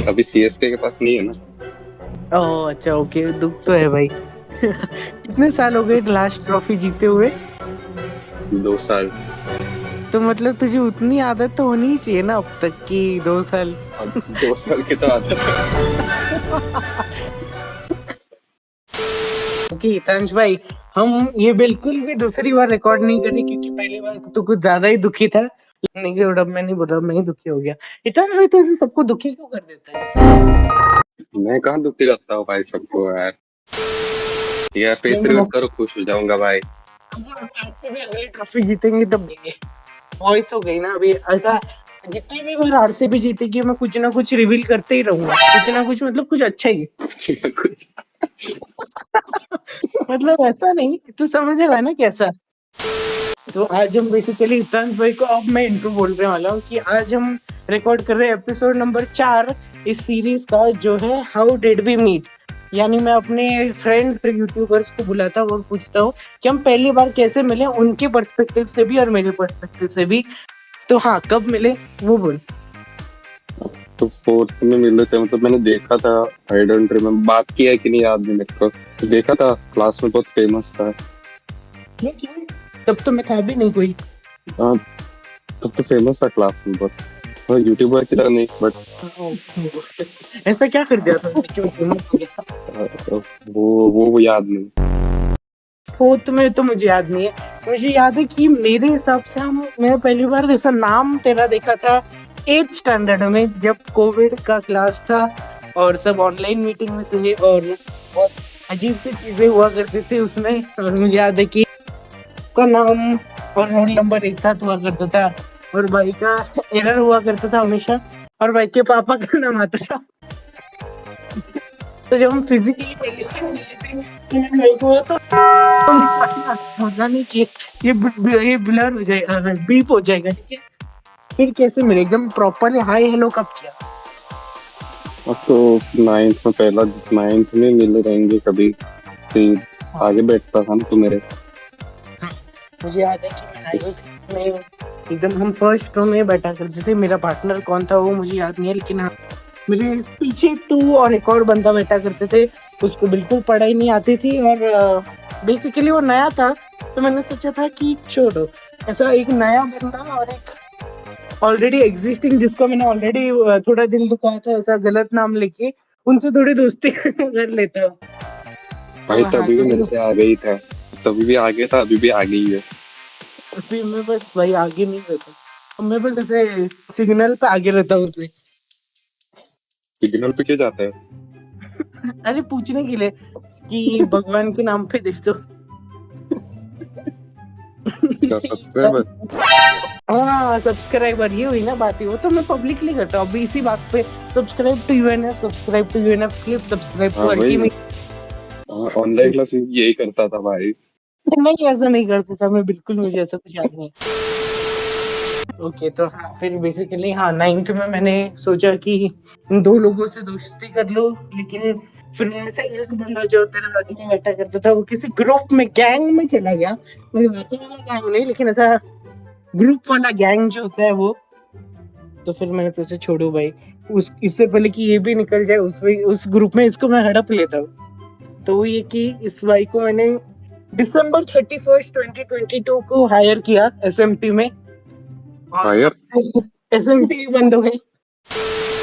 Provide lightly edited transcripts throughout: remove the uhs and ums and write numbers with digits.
अभी सीएसके के पास नहीं है ना। ओह अच्छा, ओके, दुख तो है भाई। कितने साल हो गए लास्ट ट्रॉफी जीते हुए? 2 साल। तो मतलब तुझे उतनी आदत तो होनी ही चाहिए ना अब तक की, 2 साल। अब 2 साल की तो आदत है। ओके हितांश भाई, हम ये बिल्कुल भी दूसरी बार रिकॉर्ड नहीं करें क्योंकि पहली बार तो कुछ ज्यादा ही दुखी था। नहीं छोड़, अब मैं नहीं बोल रहा, मैं ही दुखी हो गया। हितांश भाई तो ऐसे सबको दुखी क्यों कर देता है? मैं कहाँ दुखी करता हूँ भाई सबको यार। यार नहीं, फेस रिवील करो, खुश हो जाऊंगा भाई। आरसीबी भी अगली ट्रॉफी जीतेंगे तब देंगे। वॉइस हो गई ना अभी ऐसा। जितनी भी बार आरसीबी जीतेगी मैं कुछ ना कुछ रिवील करते ही रहूंगा, कुछ ना कुछ, मतलब कुछ अच्छा ही। कुछ। मतलब ऐसा नहीं, तू समझ रहा है ना कैसा। तो आज हम बेसिकली हितांश भाई को, अब मैं इंट्रो बोलने वाला हूँ कि आज हम रिकॉर्ड कर रहे हैं एपिसोड नंबर 4 इस सीरीज का, जो है हाउ डिड वी मीट। यानी मैं अपने फ्रेंड्स और यूट्यूबर्स को बुलाता हूँ और पूछता हूँ कि हम पहली बार कैसे मिले, उनके पर्सपेक्टिव से भी और मेरे पर्सपेक्टिव से भी। तो हाँ, कब मिले वो बोल। तो फोर्थ में मिले थे, मतलब मैंने देखा था। आई डोंट रिमेम्बर, बात किया है कि नहीं याद नहीं मेरे को। तो देखा था, क्लास में बहुत फेमस था। लेकिन तब तो मैं था भी नहीं कोई। हाँ, तब तो फेमस था क्लास में बहुत। हाँ, यूट्यूबर की तरह नहीं, बट ऐसा क्या कर दिया था क्यों फेमस हो गया? वो याद नहीं। फोर्थ में तो मुझे याद नहीं है। मुझे याद है कि मेरे हिसाब से हम, मैं पहली बार जैसा नाम तेरा देखा था 8th स्टैंडर्ड में, जब कोविड का क्लास था और सब ऑनलाइन मीटिंग में थे और बहुत अजीब सी चीजें हुआ करती थी उसमें। और मुझे याद है कि का नाम और रोल नंबर एक साथ हुआ करता था और भाई का एरर हुआ करता था हमेशा, और भाई के पापा का नाम आता था। तो जब हम फिजिकली पहले से मिले थे तो मैंने भाई को बोला तो होना नहीं चाहिए, ये ब्लर हो जाएगा, बीप हो जाएगा, ठीक है। फिर कैसे मिले एकदम प्रॉपरली हाय हेलो कब किया? अब तो नाइन्थ में, पहला नाइन्थ में मिले रहेंगे कभी। फिर आगे बैठता था ना तो मेरे। हाँ, मुझे याद है कि मैं नाइन्थ में एकदम, हम फर्स्ट रो में बैठा करते थे। मेरा पार्टनर कौन था वो मुझे याद नहीं है, लेकिन हाँ मेरे पीछे तू और एक और बंदा बैठा करते थे। उसको बिल्कुल पढ़ाई नहीं आती थी और बेसिकली वो नया था। तो मैंने सोचा था कि छोड़ो, ऐसा एक नया बंदा और एक ऑलरेडी एग्जिस्टिंग जिसको मैंने ऑलरेडी थोड़ा दिल दुखाया था ऐसा गलत नाम लेके, उनसे थोड़ी दोस्ती कर लेता हूँ। भाई तो हाँ, तभी भी मेरे तो से आगे ही था। तभी भी आगे था, अभी भी आगे ही है। अभी मैं बस भाई आगे नहीं रहता, अब मैं बस ऐसे सिग्नल पे आगे रहता हूँ उससे। सिग्नल पे क्यों जाता है? अरे पूछने के लिए कि भगवान के नाम पे देख तो। क्या सब्सक्राइबर? हाँ सब्सक्राइबर, ये हुई ना बात ही, वो तो मैं पब्लिकली करता हूँ अभी इसी बात पे। Subscribe to UNF, subscribe to UNF clip, subscribe to हाँ भाई, अल्टीमेट। ऑनलाइन क्लास में यही करता था भाई। नहीं ऐसा नहीं करता था मैं बिल्कुल, मुझे ऐसा कुछ याद नहीं। ओके तो हाँ, फिर बेसिकली हाँ, नाइन्थ में मैंने सोचा कि इन दो लोगों से दोस्ती कर लो, लेकिन फिर उनमें से एक बंदा जो तेरे बाजू में बैठा करता था वो किसी ग्रुप में, गैंग में चला गया। मतलब वैसे वाला गैंग नहीं, लेकिन ऐसा ग्रुप वाला गैंग जो होता है वो। तो फिर मैंने सोचा छोड़ो भाई, उस इससे पहले कि ये भी निकल जाए उस ग्रुप में, इसको मैं हड़प लेता हूँ। तो वो ये कि इस भाई को मैंने दिसंबर 31st 2022 को हायर किया एसएमटी में, और हायर? तब से एसएमटी बंद हो गई।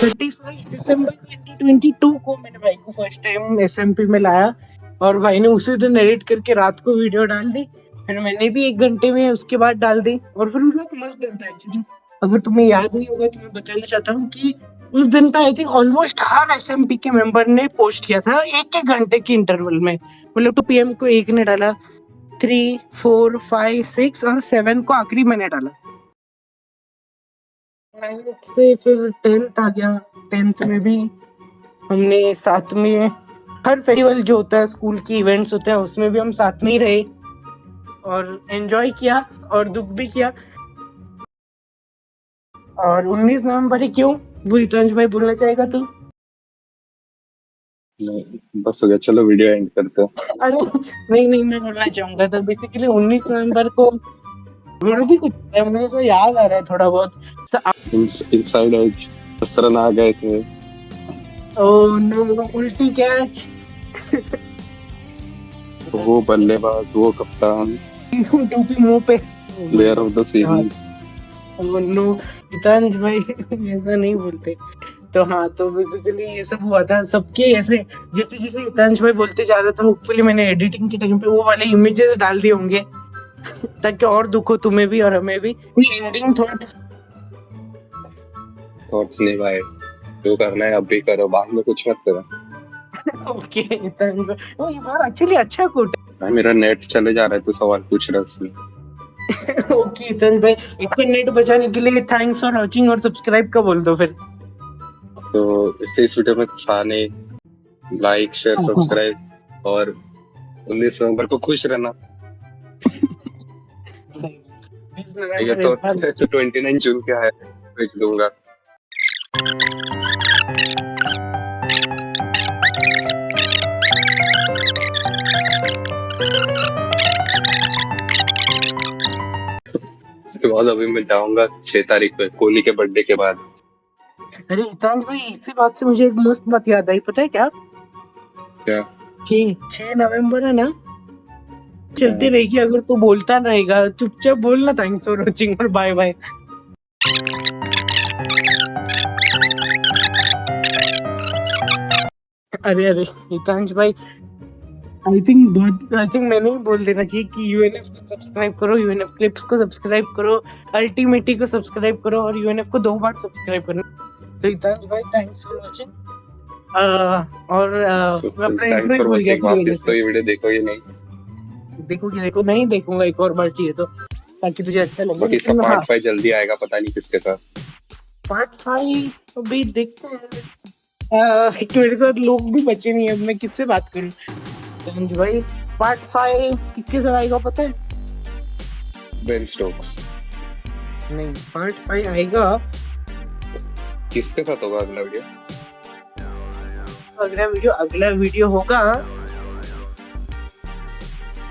31 दिसंबर 2022 को मैंने भाई को फर्स्ट टाइम एसएमपी में लाया और भाई ने उसी दिन एडिट करके रात को वीडियो डाल दी। फिर मैंने भी 1 घंटे में उसके बाद डाल दी और फिर बहुत मस्त दिन था एक्चुअली। अगर तुम्हें याद नहीं होगा तो मैं बताना चाहता हूँ कि उस दिन पे I think almost her SMP के मेंबर ने पोस्ट किया था 1-1 घंटे के इंटरवल में। मतलब 2 PM को एक ने डाला, 3, 4, 5, 6 और 7 को आखिरी मैंने डाला। 9th से फिर 10th आ गया। 10th में भी हमने साथ में हर फेस्टिवल जो होता है, स्कूल की इवेंट्स होते हैं, उसमें भी हम साथ में ही रहे और एंजॉय किया और दुख भी किया। और 19 नवंबर ही क्यों, वो हितांश भाई बोलना चाहेगा तू? नहीं, बस हो गया, चलो वीडियो एंड करते हैं। अरे नहीं नहीं, मैं बोलना चाहूंगा तो बेसिकली 19 नवंबर को मेरा भी कुछ मुझे तो याद आ रहा है थोड़ा बहुत। इनसाइड एज 10 रन आ गए थे। ओह नो, उल्टी कैच। वो बल्लेबाज, वो कप्तान, टोपी मुंह पे। Oh my player of the God. Series. Oh no, Hitansh भाई ऐसा नहीं बोलते। तो हाँ, तो बेसिकली ये सब हुआ था सबके ऐसे। जैसे जैसे हितांश भाई बोलते जा रहे थे, होपफुली मैंने एडिटिंग के टाइम पे वो वाले इमेजेस डाल दिए होंगे, ताकि और दुख हो तुम्हें भी और हमें भी। Ending thoughts. थॉट्स नहीं भाई, जो करना है अब भी करो, बाद में कुछ मत करो। ओके हितांश भाई, ओ ये बात एक्चुअली अच्छा कोट भाई मेरा नेट चले जा रहा है, तो सवाल पूछ रहा है उसमें। है। ओके हितांश भाई, आपका नेट बचाने के लिए थैंक्स फॉर वॉचिंग और सब्सक्राइब का बोल दो फिर। तो इस वीडियो में साने लाइक शेयर सब्सक्राइब, और 19 नवंबर को खुश रहना। सही। 20 ये नवंबर तो इस बार। 29 जून क्या है, भेज दूंगा। उसके बाद अभी मैं जाऊंगा 6 तारीख पे, कोहली के बर्थडे के बाद। अरे हितांश भाई, इसी बात से मुझे एक मस्त बात याद आई, पता है क्या? क्या? कि 6 नवंबर है ना, चलती रहेगी। अगर तू बोलता रहेगा, चुपचाप बोलना थैंक्स फॉर वॉचिंग और बाय बाय। अरे अरे हितांश भाई, आई थिंक मैंने ही बोल देना चाहिए कि यूएनएफ को सब्सक्राइब करो, यूएनएफ क्लिप्स को सब्सक्राइब करो, अल्टीमेटी को सब्सक्राइब करो, और यूएनएफ को 2 बार सब्सक्राइब करना। तो हितांश भाई थैंक्स फॉर वॉचिंग। और मैं अपना थैंक्स इंट्रो ही फॉर भूल गया वॉचिंग। था बोलने वापस तो से। ये वीडियो देखोगे नहीं। देखो नहीं देखूंगा, एक और बार चाहिए तो, ताकि तुझे अच्छा लगे। बाकी इसका लेकिन हाँ, पार्ट 5 जल्दी आएगा, पता नहीं किसके साथ। पार्ट 5 अभी देखते हैं। कि मेरे साथ लोग भी बचे नहीं है, अब मैं किससे बात करूं। हितांश भाई, पार्ट 5 किसके साथ आएगा पता है? Ben Stokes. नहीं, पार्ट 5 आएगा। किसके साथ होगा अगला वीडियो? अगला वीडियो होगा